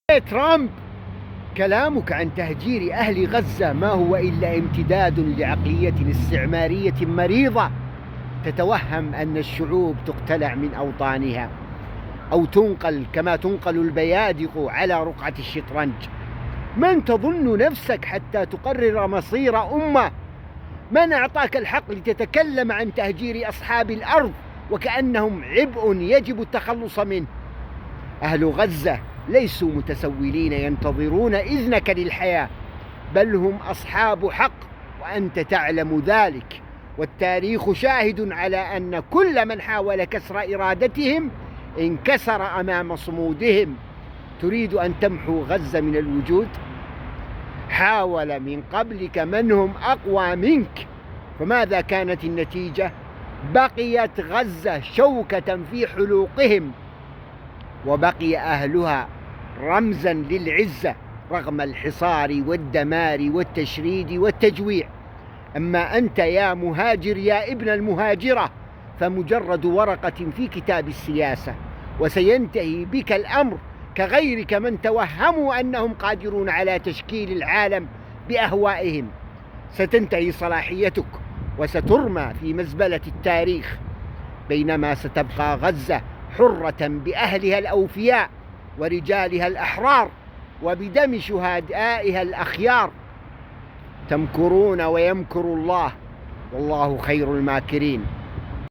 ترامب، كلامك عن تهجير أهل غزة ما هو إلا امتداد لعقلية استعمارية مريضة تتوهم أن الشعوب تقتلع من أوطانها أو تنقل كما تنقل البيادق على رقعة الشطرنج. من تظن نفسك حتى تقرر مصير أمة؟ من أعطاك الحق لتتكلم عن تهجير أصحاب الأرض وكأنهم عبء يجب التخلص منه؟ أهل غزة ليسوا متسولين ينتظرون إذنك للحياة، بل هم أصحاب حق وأنت تعلم ذلك، والتاريخ شاهد على أن كل من حاول كسر إرادتهم انكسر أمام صمودهم. تريد أن تمحو غزة من الوجود؟ حاول من قبلك من هم أقوى منك، فماذا كانت النتيجة؟ بقيت غزة شوكة في حلوقهم، وبقي أهلها رمزا للعزة رغم الحصار والدمار والتشريد والتجويع. أما أنت يا مهاجر يا ابن المهاجرة فمجرد ورقة في كتاب السياسة، وسينتهي بك الأمر كغيرك من توهموا أنهم قادرون على تشكيل العالم بأهوائهم. ستنتهي صلاحيتك وسترمى في مزبلة التاريخ، بينما ستبقى غزة حرة بأهلها الأوفياء ورجالها الأحرار وبدم شهدائها الأخيار. تمكرون ويمكر الله، والله خير الماكرين.